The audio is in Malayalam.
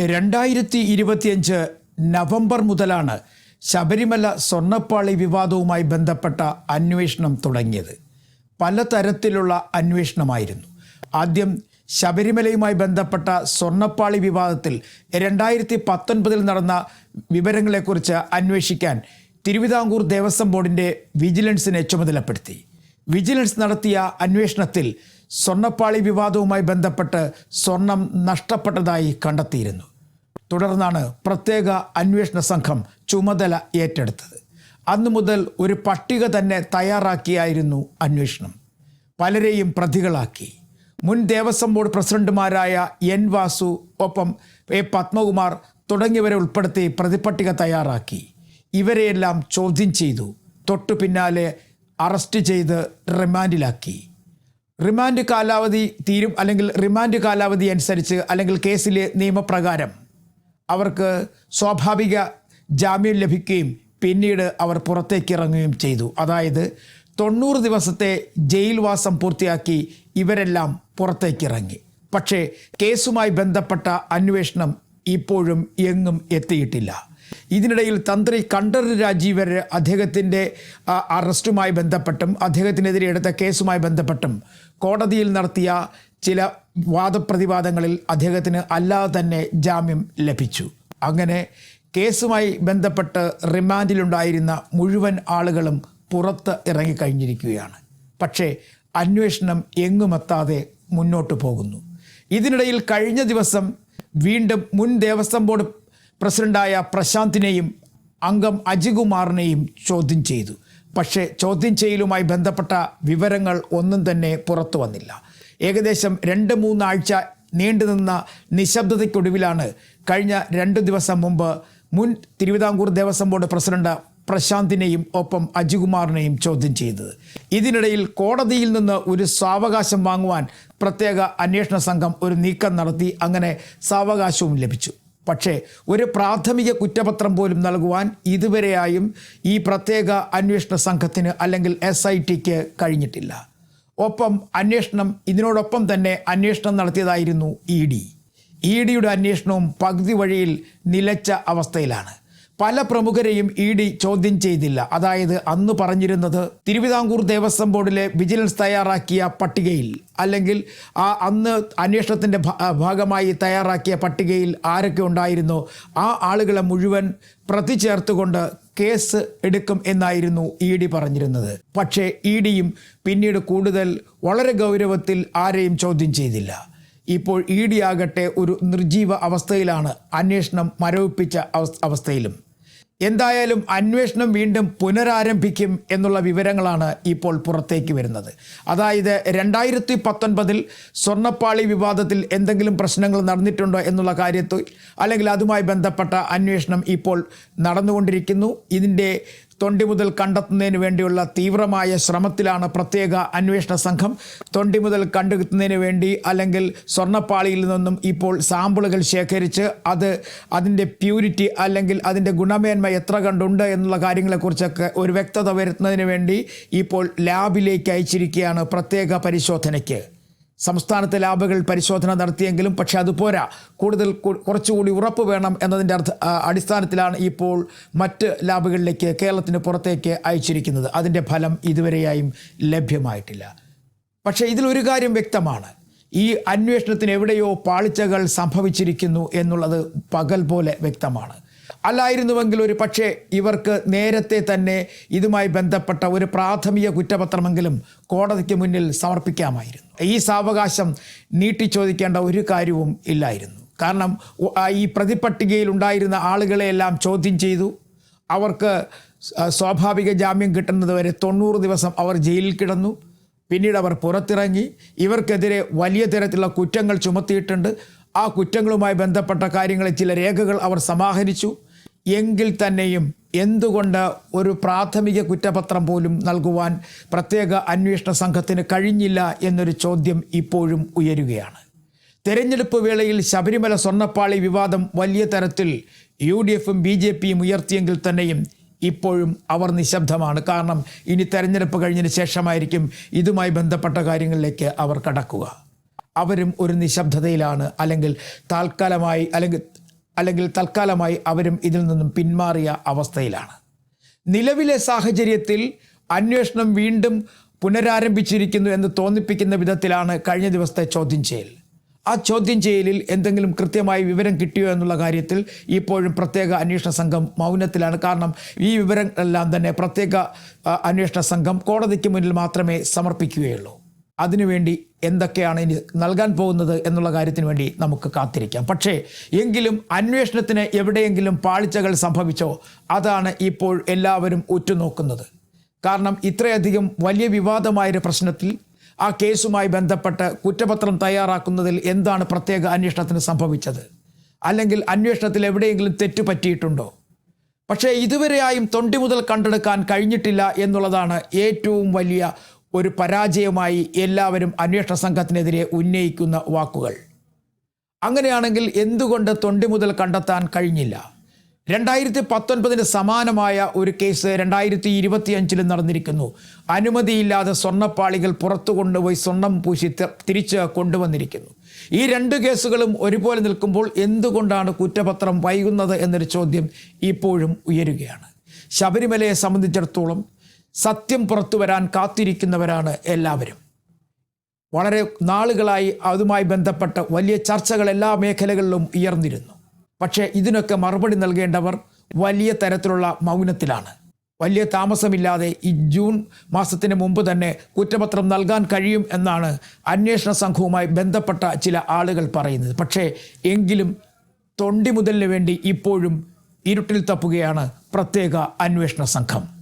2025 നവംബർ മുതലാണ് ശബരിമല സ്വർണ്ണപ്പാളി വിവാദവുമായി ബന്ധപ്പെട്ട അന്വേഷണം തുടങ്ങിയത്. പലതരത്തിലുള്ള അന്വേഷണമായിരുന്നു. ആദ്യം ശബരിമലയുമായി ബന്ധപ്പെട്ട സ്വർണ്ണപ്പാളി വിവാദത്തിൽ 2019 നടന്ന വിവരങ്ങളെക്കുറിച്ച് അന്വേഷിക്കാൻ തിരുവിതാംകൂർ ദേവസ്വം ബോർഡിൻ്റെ വിജിലൻസിനെ ചുമതലപ്പെടുത്തി. വിജിലൻസ് നടത്തിയ അന്വേഷണത്തിൽ സ്വർണ്ണപ്പാളി വിവാദവുമായി ബന്ധപ്പെട്ട് സ്വർണം നഷ്ടപ്പെട്ടതായി കണ്ടെത്തിയിരുന്നു. തുടർന്നാണ് പ്രത്യേക അന്വേഷണ സംഘം ചുമതല ഏറ്റെടുത്തത്. അന്നു മുതൽ ഒരു പട്ടിക തന്നെ തയ്യാറാക്കിയായിരുന്നു അന്വേഷണം. പലരെയും പ്രതികളാക്കി. മുൻ ദേവസ്വം ബോർഡ് പ്രസിഡന്റുമാരായ എൻ വാസു, ഒപ്പം എ പത്മകുമാർ തുടങ്ങിയവരെ ഉൾപ്പെടുത്തി പ്രതിപട്ടിക തയ്യാറാക്കി. ഇവരെയെല്ലാം ചോദ്യം ചെയ്തു. തൊട്ടു പിന്നാലെ അറസ്റ്റ് ചെയ്ത് റിമാൻഡിലാക്കി. റിമാൻഡ് കാലാവധി തീരും, അല്ലെങ്കിൽ റിമാൻഡ് കാലാവധി അനുസരിച്ച്, അല്ലെങ്കിൽ കേസിലെ നിയമപ്രകാരം അവർക്ക് സ്വാഭാവിക ജാമ്യം ലഭിക്കുകയും പിന്നീട് അവർ പുറത്തേക്ക് ഇറങ്ങുകയും ചെയ്തു. അതായത് 90 ദിവസത്തെ ജയിൽവാസം പൂർത്തിയാക്കി ഇവരെല്ലാം പുറത്തേക്കിറങ്ങി. പക്ഷേ കേസുമായി ബന്ധപ്പെട്ട അന്വേഷണം ഇപ്പോഴും എങ്ങും എത്തിയിട്ടില്ല. ഇതിനിടയിൽ തന്ത്രി കണ്ഠരര് രാജീവര് അദ്ദേഹത്തിൻ്റെ അറസ്റ്റുമായി ബന്ധപ്പെട്ടും അദ്ദേഹത്തിനെതിരെ എടുത്ത കേസുമായി ബന്ധപ്പെട്ടും കോടതിയിൽ നടത്തിയ ചില വാദപ്രതിവാദങ്ങളിൽ അദ്ദേഹത്തിന് അല്ലാതെ തന്നെ ജാമ്യം ലഭിച്ചു. അങ്ങനെ കേസുമായി ബന്ധപ്പെട്ട് റിമാൻഡിലുണ്ടായിരുന്ന മുഴുവൻ ആളുകളും പുറത്ത് ഇറങ്ങിക്കഴിഞ്ഞിരിക്കുകയാണ്. പക്ഷേ അന്വേഷണം എങ്ങുമെത്താതെ മുന്നോട്ട് പോകുന്നു. ഇതിനിടയിൽ കഴിഞ്ഞ ദിവസം വീണ്ടും മുൻ ദേവസ്വം ബോർഡ് പ്രസിഡന്റായ പ്രശാന്തിനെയും അംഗം അജികുമാറിനെയും ചോദ്യം ചെയ്തു. പക്ഷേ ചോദ്യം ചെയ്യലുമായി ബന്ധപ്പെട്ട വിവരങ്ങൾ ഒന്നും തന്നെ പുറത്തു വന്നില്ല. ഏകദേശം 2-3 ആഴ്ച നീണ്ടുനിന്ന നിശബ്ദതയ്ക്കൊടുവിലാണ് കഴിഞ്ഞ 2 ദിവസം മുമ്പ് മുൻ തിരുവിതാംകൂർ ദേവസ്വം ബോർഡ് പ്രസിഡന്റ് പ്രശാന്തിനെയും ഒപ്പം അജികുമാറിനെയും ചോദ്യം ചെയ്തത്. ഇതിനിടയിൽ കോടതിയിൽ നിന്ന് ഒരു സാവകാശം വാങ്ങുവാൻ പ്രത്യേക അന്വേഷണ സംഘം ഒരു നീക്കം നടത്തി. അങ്ങനെ സാവകാശവും ലഭിച്ചു. പക്ഷേ ഒരു പ്രാഥമിക കുറ്റപത്രം പോലും നൽകുവാൻ ഇതുവരെയായും ഈ പ്രത്യേക അന്വേഷണ സംഘത്തിന്, അല്ലെങ്കിൽ SITക്ക് കഴിഞ്ഞിട്ടില്ല. ഒപ്പം ഇതിനോടൊപ്പം തന്നെ അന്വേഷണം നടത്തിയതായിരുന്നു ED. EDയുടെ അന്വേഷണവും പകുതി വഴിയിൽ നിലച്ച അവസ്ഥയിലാണ്. പല പ്രമുഖരെയും ED ചോദ്യം ചെയ്തില്ല. അതായത് അന്ന് പറഞ്ഞിരുന്നത് തിരുവിതാംകൂർ ദേവസ്വം ബോർഡിലെ വിജിലൻസ് തയ്യാറാക്കിയ പട്ടികയിൽ, അല്ലെങ്കിൽ അന്ന് അന്വേഷണത്തിൻ്റെ ഭാഗമായി തയ്യാറാക്കിയ പട്ടികയിൽ ആരൊക്കെ ഉണ്ടായിരുന്നോ ആ ആളുകളെ മുഴുവൻ പ്രതി ചേർത്തുകൊണ്ട് കേസ് എടുക്കും എന്നായിരുന്നു ED പറഞ്ഞിരുന്നത്. പക്ഷേ EDയും പിന്നീട് കൂടുതൽ വളരെ ഗൗരവത്തിൽ ആരെയും ചോദ്യം ചെയ്തില്ല. ഇപ്പോൾ ED ആകട്ടെ ഒരു നിർജീവ അവസ്ഥയിലാണ്, അന്വേഷണം മരവിപ്പിച്ച അവസ്ഥയിലും. എന്തായാലും അന്വേഷണം വീണ്ടും പുനരാരംഭിക്കും എന്നുള്ള വിവരങ്ങളാണ് ഇപ്പോൾ പുറത്തേക്ക് വരുന്നത്. അതായത് 2019 സ്വർണ്ണപ്പാളി വിവാദത്തിൽ എന്തെങ്കിലും പ്രശ്നങ്ങൾ നടന്നിട്ടുണ്ടോ എന്നുള്ള കാര്യത്തിൽ, അല്ലെങ്കിൽ അതുമായി ബന്ധപ്പെട്ട അന്വേഷണം ഇപ്പോൾ നടന്നുകൊണ്ടിരിക്കുന്നു. ഇതിൻ്റെ തൊണ്ടി മുതൽ കണ്ടെത്തുന്നതിന് വേണ്ടിയുള്ള തീവ്രമായ ശ്രമത്തിലാണ് പ്രത്യേക അന്വേഷണ സംഘം. തൊണ്ടി മുതൽ കണ്ടെത്തുന്നതിന് വേണ്ടി, അല്ലെങ്കിൽ സ്വർണ്ണപ്പാളിയിൽ നിന്നും ഇപ്പോൾ സാമ്പിളുകൾ ശേഖരിച്ച് അതിൻ്റെ പ്യൂരിറ്റി, അല്ലെങ്കിൽ അതിൻ്റെ ഗുണമേന്മ എത്ര കണ്ടുണ്ട് എന്നുള്ള കാര്യങ്ങളെക്കുറിച്ചൊക്കെ ഒരു വ്യക്തത വരുത്തുന്നതിന് വേണ്ടി ഇപ്പോൾ ലാബിലേക്ക് അയച്ചിരിക്കുകയാണ് പ്രത്യേക പരിശോധനയ്ക്ക്. സംസ്ഥാനത്തെ ലാബുകൾ പരിശോധന നടത്തിയെങ്കിലും പക്ഷേ അതുപോരാ, കുറച്ചുകൂടി ഉറപ്പ് വേണം എന്നതിൻ്റെ അടിസ്ഥാനത്തിലാണ് ഇപ്പോൾ മറ്റ് ലാബുകളിലേക്ക്, കേരളത്തിന് പുറത്തേക്ക് അയച്ചിരിക്കുന്നത്. അതിൻ്റെ ഫലം ഇതുവരെയായും ലഭ്യമായിട്ടില്ല. പക്ഷേ ഇതിലൊരു കാര്യം വ്യക്തമാണ്, ഈ അന്വേഷണത്തിന് എവിടെയോ പാളിച്ചകൾ സംഭവിച്ചിരിക്കുന്നു എന്നുള്ളത് പകൽ പോലെ വ്യക്തമാണ്. അല്ലായിരുന്നുവെങ്കിൽ ഒരു പക്ഷേ ഇവർക്ക് നേരത്തെ തന്നെ ഇതുമായി ബന്ധപ്പെട്ട ഒരു പ്രാഥമിക കുറ്റപത്രമെങ്കിലും കോടതിക്ക് മുന്നിൽ സമർപ്പിക്കാമായിരുന്നു. ഈ സാവകാശം നീട്ടി ചോദിക്കേണ്ട ഒരു കാര്യവും ഇല്ലായിരുന്നു. കാരണം ഈ പ്രതിപട്ടികയിൽ ഉണ്ടായിരുന്ന ആളുകളെയെല്ലാം ചോദ്യം ചെയ്തു. അവർക്ക് സ്വാഭാവിക ജാമ്യം കിട്ടുന്നത് വരെ 90 ദിവസം അവർ ജയിലിൽ കിടന്നു. പിന്നീട് അവർ പുറത്തിറങ്ങി. ഇവർക്കെതിരെ വലിയ തരത്തിലുള്ള കുറ്റങ്ങൾ ചുമത്തിയിട്ടുണ്ട്. ആ കുറ്റങ്ങളുമായി ബന്ധപ്പെട്ട കാര്യങ്ങളിൽ ചില രേഖകൾ അവർ സമാഹരിച്ചു. എങ്കിൽ തന്നെയും എന്തുകൊണ്ട് ഒരു പ്രാഥമിക കുറ്റപത്രം പോലും നൽകുവാൻ പ്രത്യേക അന്വേഷണ സംഘത്തിന് കഴിഞ്ഞില്ല എന്നൊരു ചോദ്യം ഇപ്പോഴും ഉയരുകയാണ്. തെരഞ്ഞെടുപ്പ് വേളയിൽ ശബരിമല സ്വർണ്ണപ്പാളി വിവാദം വലിയ തരത്തിൽ UDFും BJPയും ഉയർത്തിയെങ്കിൽ തന്നെയും ഇപ്പോഴും അവർ നിശബ്ദമാണ്. കാരണം ഇനി തെരഞ്ഞെടുപ്പ് കഴിഞ്ഞതിന് ശേഷമായിരിക്കും ഇതുമായി ബന്ധപ്പെട്ട കാര്യങ്ങളിലേക്ക് അവർ കടക്കുക. അവരും ഒരു നിശബ്ദതയിലാണ്, അല്ലെങ്കിൽ താൽക്കാലമായി, അല്ലെങ്കിൽ അല്ലെങ്കിൽ തൽക്കാലമായി അവരും ഇതിൽ നിന്നും പിന്മാറിയ അവസ്ഥയിലാണ്. നിലവിലെ സാഹചര്യത്തിൽ അന്വേഷണം വീണ്ടും പുനരാരംഭിച്ചിരിക്കുന്നു എന്ന് തോന്നിപ്പിക്കുന്ന വിധത്തിലാണ് കഴിഞ്ഞ ദിവസത്തെ ചോദ്യം ചെയ്യൽ. ആ ചോദ്യം ചെയ്യലിൽ എന്തെങ്കിലും കൃത്യമായി വിവരം കിട്ടിയോ എന്നുള്ള കാര്യത്തിൽ ഇപ്പോഴും പ്രത്യേക അന്വേഷണ സംഘം മൗനത്തിലാണ്. കാരണം ഈ വിവരങ്ങളെല്ലാം തന്നെ പ്രത്യേക അന്വേഷണ സംഘം കോടതിക്ക് മുന്നിൽ മാത്രമേ സമർപ്പിക്കുകയുള്ളൂ. അതിനുവേണ്ടി എന്തൊക്കെയാണ് ഇനി നൽകാൻ പോകുന്നത് എന്നുള്ള കാര്യത്തിന് വേണ്ടി നമുക്ക് കാത്തിരിക്കാം. പക്ഷേ എങ്കിലും അന്വേഷണത്തിന് എവിടെയെങ്കിലും പാളിച്ചകൾ സംഭവിച്ചോ, അതാണ് ഇപ്പോൾ എല്ലാവരും ഉറ്റുനോക്കുന്നത്. കാരണം ഇത്രയധികം വലിയ വിവാദമായൊരു പ്രശ്നത്തിൽ ആ കേസുമായി ബന്ധപ്പെട്ട് കുറ്റപത്രം തയ്യാറാക്കുന്നതിൽ എന്താണ് പ്രത്യേക അന്വേഷണത്തിന് സംഭവിച്ചത്, അല്ലെങ്കിൽ അന്വേഷണത്തിൽ എവിടെയെങ്കിലും തെറ്റ് പറ്റിയിട്ടുണ്ടോ? പക്ഷേ ഇതുവരെയായും തൊണ്ടി മുതൽ കണ്ടെടുക്കാൻ കഴിഞ്ഞിട്ടില്ല എന്നുള്ളതാണ് ഏറ്റവും വലിയ ഒരു പരാജയമായി എല്ലാവരും അന്വേഷണ സംഘത്തിനെതിരെ ഉന്നയിക്കുന്ന വാക്കുകൾ. അങ്ങനെയാണെങ്കിൽ എന്തുകൊണ്ട് തൊണ്ടി മുതൽ കണ്ടെത്താൻ കഴിഞ്ഞില്ല? 2019 സമാനമായ ഒരു കേസ് 2025 നടന്നിരിക്കുന്നു. അനുമതിയില്ലാതെ സ്വർണ്ണപ്പാളികൾ പുറത്തു കൊണ്ടുപോയി സ്വർണം പൂശി തിരിച്ച് കൊണ്ടുവന്നിരിക്കുന്നു. ഈ രണ്ട് കേസുകളും ഒരുപോലെ നിൽക്കുമ്പോൾ എന്തുകൊണ്ടാണ് കുറ്റപത്രം വൈകുന്നത് എന്നൊരു ചോദ്യം ഇപ്പോഴും ഉയരുകയാണ്. ശബരിമലയെ സംബന്ധിച്ചിടത്തോളം സത്യം പുറത്തു വരാൻ കാത്തിരിക്കുന്നവരാണ് എല്ലാവരും. വളരെ നാളുകളായി അതുമായി ബന്ധപ്പെട്ട വലിയ ചർച്ചകൾ എല്ലാ മേഖലകളിലും ഉയർന്നിരുന്നു. പക്ഷേ ഇതിനൊക്കെ മറുപടി നൽകേണ്ടവർ വലിയ തരത്തിലുള്ള മൗനത്തിലാണ്. വലിയ താമസമില്ലാതെ ഈ ജൂൺ മാസത്തിന് മുമ്പ് തന്നെ കുറ്റപത്രം നൽകാൻ കഴിയും എന്നാണ് അന്വേഷണ സംഘവുമായി ബന്ധപ്പെട്ട ചില ആളുകൾ പറയുന്നത്. പക്ഷേ എങ്കിലും തൊണ്ടി മുതലിന് വേണ്ടി ഇപ്പോഴും ഇരുട്ടിൽ തപ്പുകയാണ് പ്രത്യേക അന്വേഷണ സംഘം.